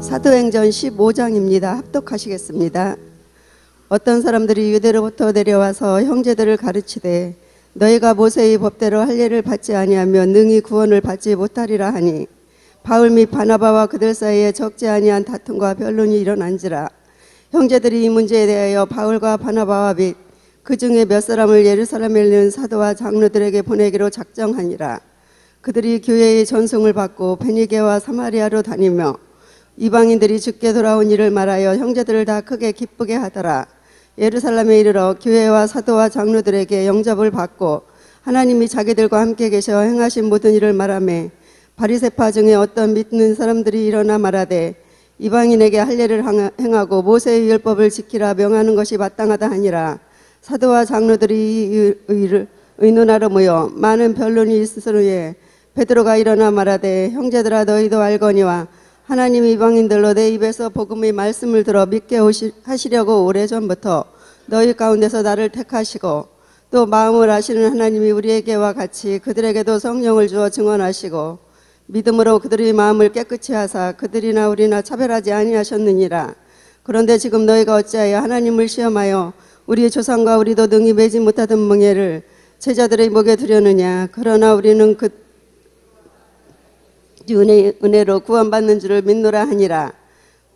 사도행전 15장입니다. 합독하시겠습니다. 어떤 사람들이 유대로부터 내려와서 형제들을 가르치되 너희가 모세의 법대로 할례를 받지 아니하면 능히 구원을 받지 못하리라 하니 바울 및 바나바와 그들 사이에 적지 아니한 다툼과 변론이 일어난지라. 형제들이 이 문제에 대하여 바울과 바나바와 및 그 중에 몇 사람을 예루살렘에 있는 사도와 장로들에게 보내기로 작정하니라. 그들이 교회의 전송을 받고 베니게와 사마리아로 다니며 이방인들이 죽게 돌아온 일을 말하여 형제들을 다 크게 기쁘게 하더라. 예루살렘에 이르러 교회와 사도와 장로들에게 영접을 받고 하나님이 자기들과 함께 계셔 행하신 모든 일을 말하며 바리새파 중에 어떤 믿는 사람들이 일어나 말하되 이방인에게 할례를 행하고 모세의 율법을 지키라 명하는 것이 마땅하다 하니라. 사도와 장로들이 의논하러 모여 많은 변론이 있으므에 베드로가 일어나 말하되 형제들아 너희도 알거니와 하나님 이방인들로 내 입에서 복음의 말씀을 들어 믿게 하시려고 오래전부터 너희 가운데서 나를 택하시고 또 마음을 아시는 하나님이 우리에게와 같이 그들에게도 성령을 주어 증언하시고 믿음으로 그들의 마음을 깨끗이 하사 그들이나 우리나 차별하지 아니하셨느니라. 그런데 지금 너희가 어찌하여 하나님을 시험하여 우리 조상과 우리도 능히 매지 못하던 멍에를 제자들의 목에 두려느냐. 그러나 우리는 그 은혜로 구원받는 줄을 믿노라 하니라.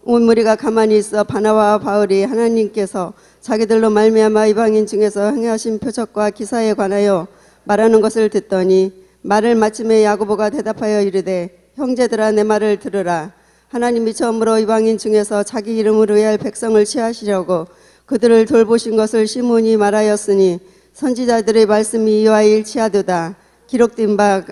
온 무리가 가만히 있어 바나바와 바울이 하나님께서 자기들로 말미암아 이방인 중에서 행하신 표적과 기사에 관하여 말하는 것을 듣더니 말을 마침에 야고보가 대답하여 이르되 형제들아 내 말을 들으라. 하나님이 처음으로 이방인 중에서 자기 이름으로 해야 할 백성을 취하시려고 그들을 돌보신 것을 시몬이 말하였으니 선지자들의 말씀이 이와 일치하도다. 기록된 바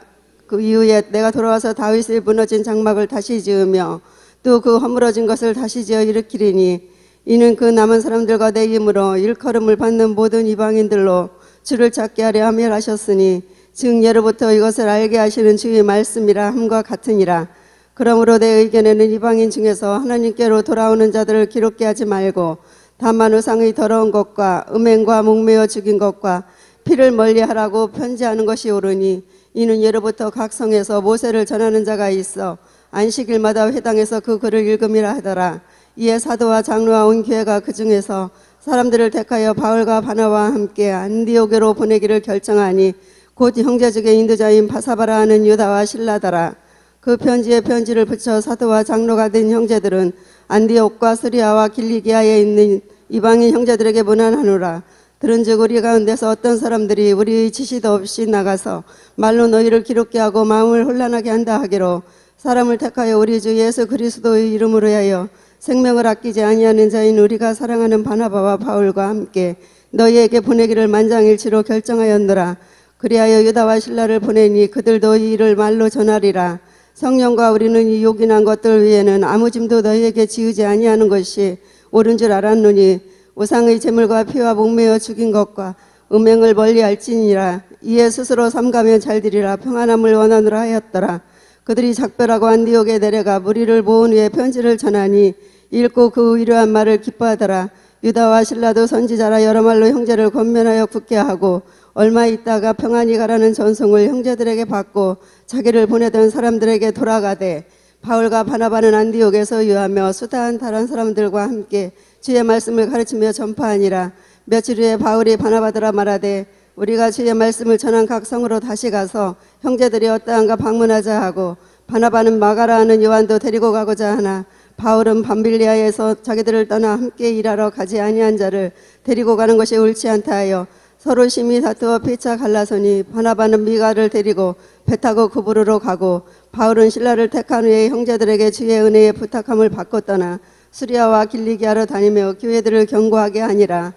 그 이후에 내가 돌아와서 다윗의 무너진 장막을 다시 지으며 또 그 허물어진 것을 다시 지어 일으키리니 이는 그 남은 사람들과 내 이름으로 일컬음을 받는 모든 이방인들로 주를 찾게 하려 함이라 하셨으니 즉 예로부터 이것을 알게 하시는 주의 말씀이라 함과 같으니라. 그러므로 내 의견에는 이방인 중에서 하나님께로 돌아오는 자들을 기록게 하지 말고 다만 우상의 더러운 것과 음행과 목매어 죽인 것과 피를 멀리하라고 편지하는 것이 옳으니 이는 예로부터 각 성에서 모세를 전하는 자가 있어 안식일마다 회당에서 그 글을 읽음이라 하더라. 이에 사도와 장로와 온 교회가 그 중에서 사람들을 택하여 바울과 바나바와 함께 안디오게로 보내기를 결정하니 곧 형제 중에 인도자인 바사바라 하는 유다와 실라더라. 그 편지에 편지를 붙여 사도와 장로가 된 형제들은 안디옥과 스리아와 길리기아에 있는 이방인 형제들에게 문안하노라. 들은즉 우리 가운데서 어떤 사람들이 우리의 지시도 없이 나가서 말로 너희를 기롭게 하고 마음을 혼란하게 한다 하기로 사람을 택하여 우리 주 예수 그리스도의 이름으로 하여 생명을 아끼지 아니하는 자인 우리가 사랑하는 바나바와 바울과 함께 너희에게 보내기를 만장일치로 결정하였노라. 그리하여 유다와 실라를 보내니 그들도 이 일을 말로 전하리라. 성령과 우리는 이 요긴한 것들 위에는 아무 짐도 너희에게 지우지 아니하는 것이 옳은 줄 알았노니 우상의 제물과 피와 목매어 죽인 것과 음행을 멀리할지니라. 이에 스스로 삼가며 잘되리라. 평안함을 원하노라 하였더라. 그들이 작별하고 안디옥에 내려가 무리를 모은 후에 편지를 전하니 읽고 그 이러한 말을 기뻐하더라. 유다와 실라도 선지자라 여러 말로 형제를 권면하여 굳게 하고 얼마 있다가 평안히 가라는 전송을 형제들에게 받고 자기를 보내던 사람들에게 돌아가되 바울과 바나바는 안디옥에서 유하며 수다한 다른 사람들과 함께 주의 말씀을 가르치며 전파하니라. 며칠 후에 바울이 바나바더라 말하되 우리가 주의 말씀을 전한 각 성으로 다시 가서 형제들이 어떠한가 방문하자 하고 바나바는 마가라 하는 요한도 데리고 가고자 하나 바울은 밤빌리아에서 자기들을 떠나 함께 일하러 가지 아니한 자를 데리고 가는 것이 옳지 않다 하여 서로 심히 다투어 피차 갈라서니 바나바는 미가를 데리고 배 타고 구브로로 가고 바울은 실라를 택한 후에 형제들에게 주의 은혜에 부탁함을 받고 떠나 수리아와 길리기아로 다니며 교회들을 경고하게 하니라.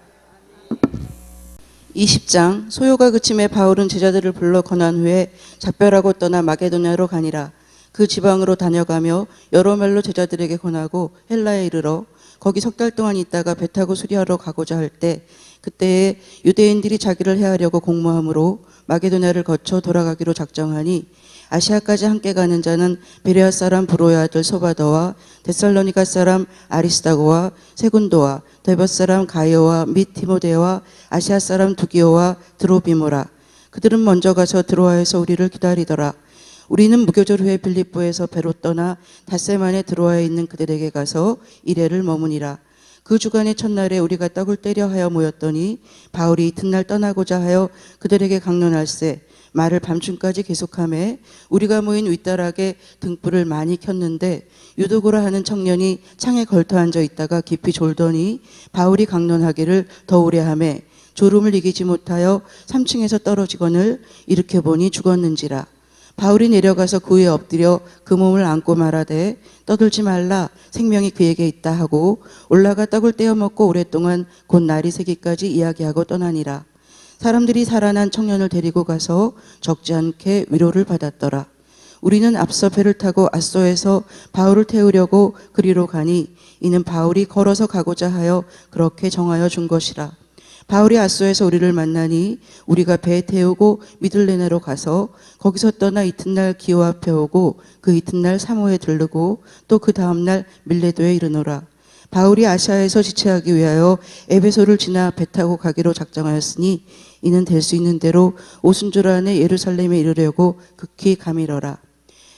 20장 소요가 그침에 바울은 제자들을 불러 권한 후에 작별하고 떠나 마게도냐로 가니라. 그 지방으로 다녀가며 여러 말로 제자들에게 권하고 헬라에 이르러 거기 석 달 동안 있다가 배 타고 수리아로 가고자 할 때 그때에 유대인들이 자기를 해하려고 공모함으로 마게도냐를 거쳐 돌아가기로 작정하니 아시아까지 함께 가는 자는 베레아 사람 브로의 아들 소바더와 데살로니가 사람 아리스다고와 세군도와 데벳 사람 가이오와 및 디모데와 아시아 사람 두기오와 드로비모라. 그들은 먼저 가서 드로아에서 우리를 기다리더라. 우리는 무교절 후에 빌립보에서 배로 떠나 닷새만에 들어와 있는 그들에게 가서 이레를 머무니라. 그 주간의 첫날에 우리가 떡을 떼려 하여 모였더니 바울이 이튿날 떠나고자 하여 그들에게 강론할세 말을 밤중까지 계속하매 우리가 모인 윗다락에 등불을 많이 켰는데 유도고라 하는 청년이 창에 걸터 앉아 있다가 깊이 졸더니 바울이 강론하기를 더 우려하매 졸음을 이기지 못하여 3층에서 떨어지거늘 일으켜 보니 죽었는지라. 바울이 내려가서 그 위에 엎드려 그 몸을 안고 말하되 떠들지 말라 생명이 그에게 있다 하고 올라가 떡을 떼어 먹고 오랫동안 곧 날이 새기까지 이야기하고 떠나니라. 사람들이 살아난 청년을 데리고 가서 적지 않게 위로를 받았더라. 우리는 앞서 배를 타고 아소에서 바울을 태우려고 그리로 가니 이는 바울이 걸어서 가고자 하여 그렇게 정하여 준 것이라. 바울이 아소에서 우리를 만나니 우리가 배에 태우고 미들레네로 가서 거기서 떠나 이튿날 기호 앞에 오고 그 이튿날 사모에 들르고 또 그 다음날 밀레도에 이르노라. 바울이 아시아에서 지체하기 위하여 에베소를 지나 배 타고 가기로 작정하였으니 이는 될 수 있는 대로 오순절 안에 예루살렘에 이르려고 극히 감이러라.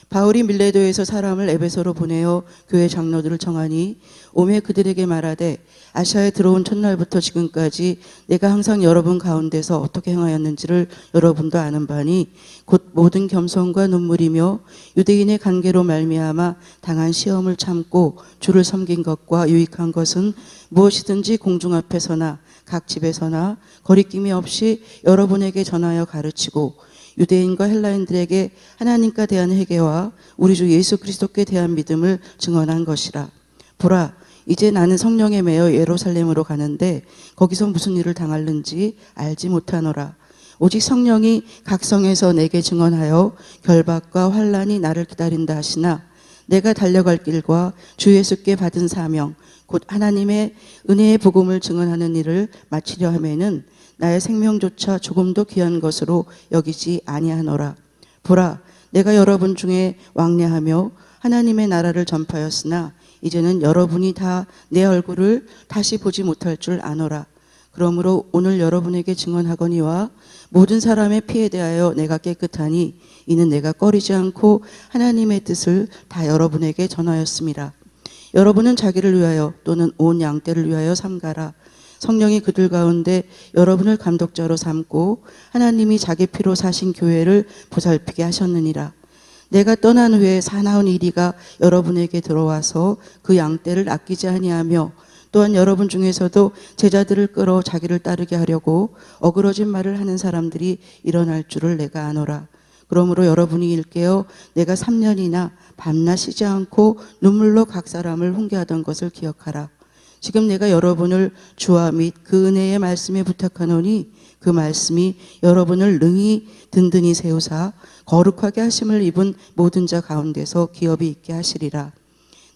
바울이 밀레도에서 사람을 에베소로 보내어 교회 장로들을 청하니 오매 그들에게 말하되 아시아에 들어온 첫날부터 지금까지 내가 항상 여러분 가운데서 어떻게 행하였는지를 여러분도 아는 바니 곧 모든 겸손과 눈물이며 유대인의 관계로 말미암아 당한 시험을 참고 주를 섬긴 것과 유익한 것은 무엇이든지 공중 앞에서나 각 집에서나 거리낌이 없이 여러분에게 전하여 가르치고 유대인과 헬라인들에게 하나님께 대한 회개와 우리 주 예수 그리스도께 대한 믿음을 증언한 것이라. 보라, 이제 나는 성령에 매여 예루살렘으로 가는데 거기서 무슨 일을 당할는지 알지 못하노라. 오직 성령이 각성에서 내게 증언하여 결박과 환난이 나를 기다린다 하시나 내가 달려갈 길과 주 예수께 받은 사명 곧 하나님의 은혜의 복음을 증언하는 일을 마치려 하면은 나의 생명조차 조금도 귀한 것으로 여기지 아니하노라. 보라, 내가 여러분 중에 왕래하며 하나님의 나라를 전파하였으나 이제는 여러분이 다 내 얼굴을 다시 보지 못할 줄 아노라. 그러므로 오늘 여러분에게 증언하거니와 모든 사람의 피에 대하여 내가 깨끗하니 이는 내가 꺼리지 않고 하나님의 뜻을 다 여러분에게 전하였습니다. 여러분은 자기를 위하여 또는 온 양떼를 위하여 삼가라. 성령이 그들 가운데 여러분을 감독자로 삼고 하나님이 자기 피로 사신 교회를 보살피게 하셨느니라. 내가 떠난 후에 사나운 이리가 여러분에게 들어와서 그 양떼를 아끼지 아니하며 또한 여러분 중에서도 제자들을 끌어 자기를 따르게 하려고 어그러진 말을 하는 사람들이 일어날 줄을 내가 아노라. 그러므로 여러분이 일깨어 내가 3년이나 밤낮 쉬지 않고 눈물로 각 사람을 훈계하던 것을 기억하라. 지금 내가 여러분을 주와 및 그 은혜의 말씀에 부탁하노니 그 말씀이 여러분을 능히 든든히 세우사 거룩하게 하심을 입은 모든 자 가운데서 기업이 있게 하시리라.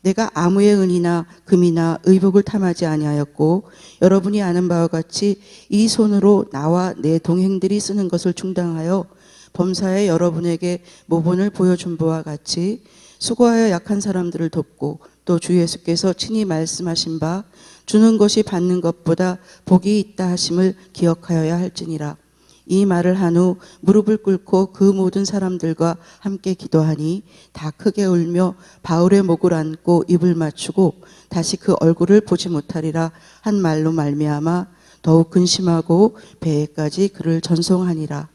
내가 아무의 은이나 금이나 의복을 탐하지 아니하였고 여러분이 아는 바와 같이 이 손으로 나와 내 동행들이 쓰는 것을 충당하여 범사에 여러분에게 모본을 보여준 바와 같이 수고하여 약한 사람들을 돕고 또 주 예수께서 친히 말씀하신 바 주는 것이 받는 것보다 복이 있다 하심을 기억하여야 할지니라. 이 말을 한 후 무릎을 꿇고 그 모든 사람들과 함께 기도하니 다 크게 울며 바울의 목을 안고 입을 맞추고 다시 그 얼굴을 보지 못하리라 한 말로 말미암아 더욱 근심하고 배에까지 그를 전송하니라.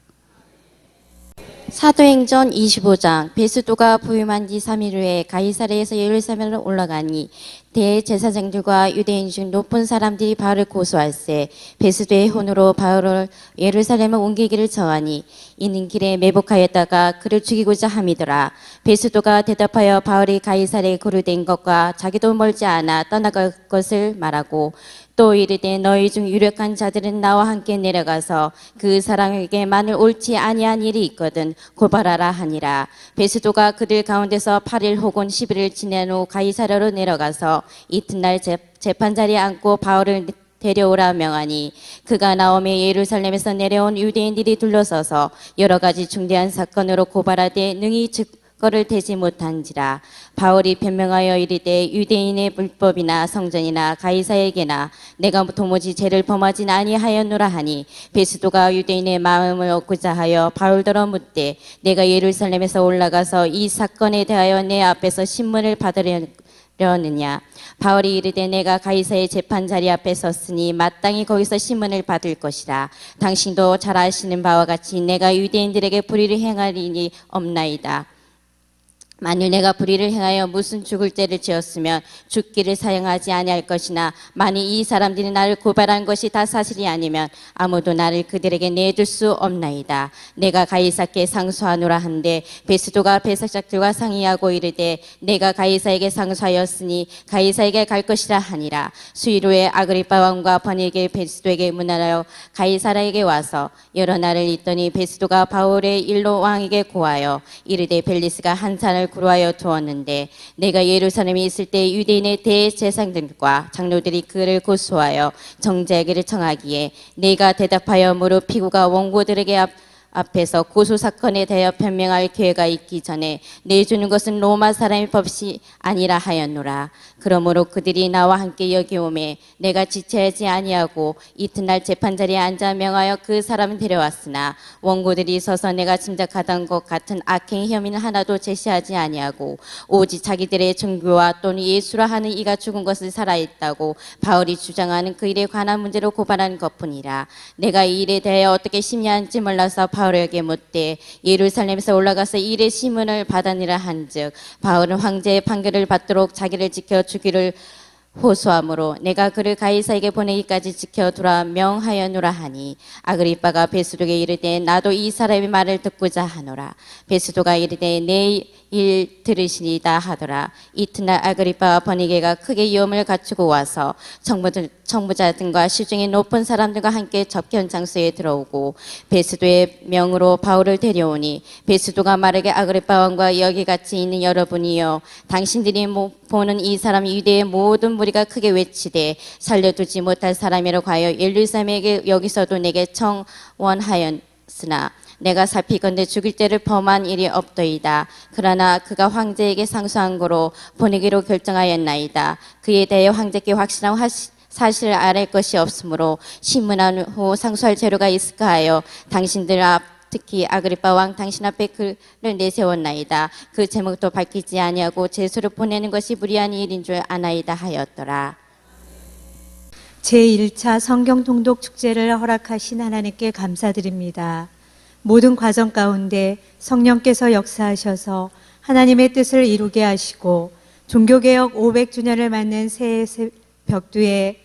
사도행전 25장. 베스도가 부임한 지 3일 후에 가이사랴에서 예루살렘으로 올라가니 대제사장들과 유대인 중 높은 사람들이 바울을 고소할세 베스도의 혼으로 바울을 예루살렘에 옮기기를 청하니 이는 길에 매복하였다가 그를 죽이고자 함이더라. 베스도가 대답하여 바울이 가이사랴에 고려된 것과 자기도 멀지 않아 떠나갈 것을 말하고 또 이르되 너희 중 유력한 자들은 나와 함께 내려가서 그 사람에게 만일 옳지 아니한 일이 있거든 고발하라 하니라. 베스도가 그들 가운데서 8일 혹은 10일을 지낸 후 가이사랴로 내려가서 이튿날 재판자리에 앉고 바울을 데려오라 명하니 그가 나오며 예루살렘에서 내려온 유대인들이 둘러서서 여러 가지 중대한 사건으로 고발하되 능히 거를 대지 못한지라. 바울이 변명하여 이르되 유대인의 불법이나 성전이나 가이사에게나 내가 도무지 죄를 범하진 아니하였노라 하니, 베스도가 유대인의 마음을 얻고자 하여 바울더러 묻되 내가 예루살렘에서 올라가서 이 사건에 대하여 내 앞에서 신문을 받으려느냐. 바울이 이르되 내가 가이사의 재판 자리 앞에 섰으니 마땅히 거기서 신문을 받을 것이라. 당신도 잘 아시는 바와 같이 내가 유대인들에게 불의를 행할 일이 없나이다. 만일 내가 불의를 행하여 무슨 죽을 죄를 지었으면 죽기를 사용하지 아니할 것이나, 만일 이 사람들이 나를 고발한 것이 다 사실이 아니면 아무도 나를 그들에게 내줄 수 없나이다. 내가 가이사께 상소하노라 한데 베스도가 배석작들과 상의하고 이르되 내가 가이사에게 상소하였으니 가이사에게 갈 것이라 하니라. 수일 후에 아그리빠 왕과 버니게 베스도에게 문하여 가이사라에게 와서 여러 날을 있더니, 베스도가 바울의 일로 왕에게 고하여 이르되 벨리스가 한 사람을 구로하여 두었는데 내가 예루살렘에 있을 때 유대인의 대제사장들과 장로들이 그를 고소하여 정죄하기를 청하기에, 내가 대답하여 무릇 피고가 원고들에게 앞에서 고소 사건에 대하여 변명할 기회가 있기 전에 내주는 것은 로마 사람의 법이 아니라 하였노라. 그러므로 그들이 나와 함께 여기 오매 내가 지체하지 아니하고 이튿날 재판자리에 앉아 명하여 그 사람을 데려왔으나, 원고들이 서서 내가 짐작하던 것 같은 악행 혐의는 하나도 제시하지 아니하고 오직 자기들의 종교와 또는 예수라 하는 이가 죽은 것을 살아있다고 바울이 주장하는 그 일에 관한 문제로 고발하는 것뿐이라. 내가 이 일에 대하여 어떻게 심리하는지 몰라서 바울에게 묻되 예루살렘에서 올라가서 이 일의 심문을 받으니라 한즉, 바울은 황제의 판결을 받도록 자기를 지켜 주기를 호소하므로 내가 그를 가이사에게 보내기까지 지켜두라 명하였노라 하니, 아그리빠가 베스도에게 이르되 나도 이 사람의 말을 듣고자 하노라. 베스도가 이르되 내 일 들으시니이다 하더라. 이튿날 아그리빠와 버니게가 크게 위험을 갖추고 와서 청부자 등과 시중의 높은 사람들과 함께 접견 장소에 들어오고 베스도의 명으로 바울을 데려오니, 베스도가 말하게 아그리빠 왕과 여기 같이 있는 여러분이여, 당신들이 보는 이 사람이 유대의 모든 무리가 크게 외치되 살려두지 못할 사람이라고 하여 예루살렘에게 여기서도 내게 청원하였으나 내가 살피건대 죽일 죄를 범한 일이 없더이다. 그러나 그가 황제에게 상소한 거로 보내기로 결정하였나이다. 그에 대해 황제께 확실한 사실을 알할 것이 없으므로 신문한 후 상소할 재료가 있을까 하여 당신들 앞 특히 아그리빠 왕 당신 앞에 글을 내세웠나이다. 그 제목도 밝히지 아니하고 제수를 보내는 것이 무리한 일인 줄 아나이다 하였더라. 제1차 성경 통독 축제를 허락하신 하나님께 감사드립니다. 모든 과정 가운데 성령께서 역사하셔서 하나님의 뜻을 이루게 하시고 종교개혁 500주년을 맞는 새해 벽두에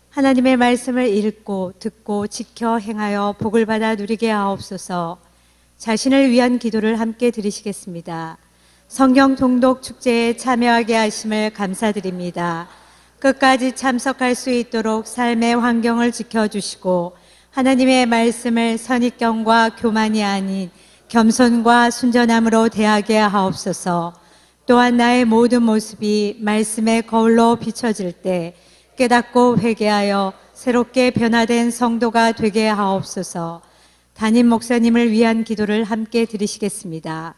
하나님의 말씀을 읽고 듣고 지켜 행하여 복을 받아 누리게 하옵소서. 자신을 위한 기도를 함께 드리시겠습니다. 성경 통독 축제에 참여하게 하심을 감사드립니다. 끝까지 참석할 수 있도록 삶의 환경을 지켜주시고 하나님의 말씀을 선입견과 교만이 아닌 겸손과 순전함으로 대하게 하옵소서. 또한 나의 모든 모습이 말씀의 거울로 비춰질 때 깨닫고 회개하여 새롭게 변화된 성도가 되게 하옵소서. 담임 목사님을 위한 기도를 함께 드리시겠습니다.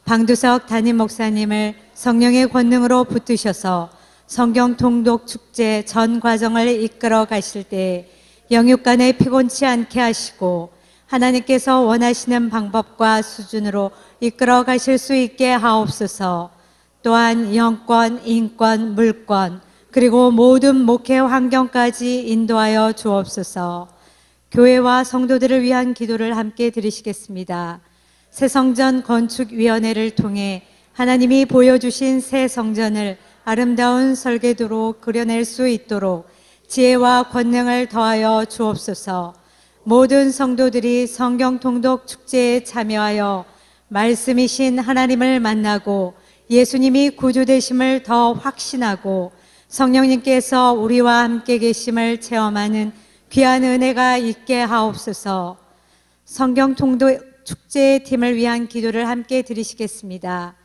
방두석 담임 목사님을 성령의 권능으로 붙드셔서 성경 통독 축제 전 과정을 이끌어 가실 때 영육간에 피곤치 않게 하시고 하나님께서 원하시는 방법과 수준으로 이끌어 가실 수 있게 하옵소서. 또한 영권, 인권, 물권 그리고 모든 목회 환경까지 인도하여 주옵소서. 교회와 성도들을 위한 기도를 함께 드리시겠습니다. 새 성전 건축위원회를 통해 하나님이 보여주신 새 성전을 아름다운 설계도로 그려낼 수 있도록 지혜와 권능을 더하여 주옵소서. 모든 성도들이 성경 통독 축제에 참여하여 말씀이신 하나님을 만나고 예수님이 구주 되심을 더 확신하고 성령님께서 우리와 함께 계심을 체험하는 귀한 은혜가 있게 하옵소서. 성경 통독 축제 팀을 위한 기도를 함께 드리시겠습니다.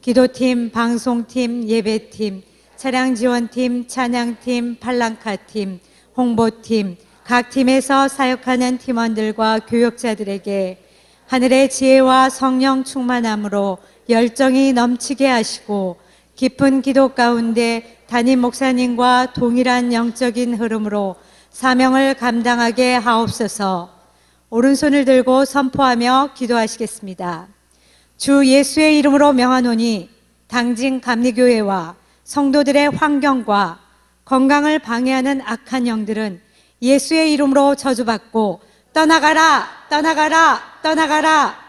기도팀, 방송팀, 예배팀, 차량지원팀, 찬양팀, 팔랑카팀, 홍보팀, 각 팀에서 사역하는 팀원들과 교역자들에게 하늘의 지혜와 성령 충만함으로 열정이 넘치게 하시고 깊은 기도 가운데 담임 목사님과 동일한 영적인 흐름으로 사명을 감당하게 하옵소서. 오른손을 들고 선포하며 기도하시겠습니다. 주 예수의 이름으로 명하노니 당진 감리교회와 성도들의 환경과 건강을 방해하는 악한 영들은 예수의 이름으로 저주받고 떠나가라, 떠나가라, 떠나가라.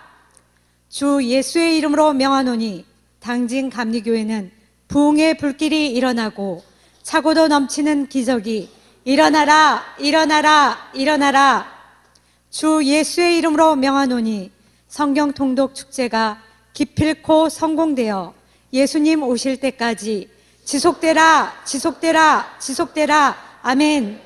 주 예수의 이름으로 명하노니 당진 감리교회는 부흥의 불길이 일어나고 차고도 넘치는 기적이 일어나라, 일어나라, 일어나라. 주 예수의 이름으로 명하노니 성경 통독 축제가 기필코 성공되어 예수님 오실 때까지 지속되라, 지속되라, 지속되라. 아멘.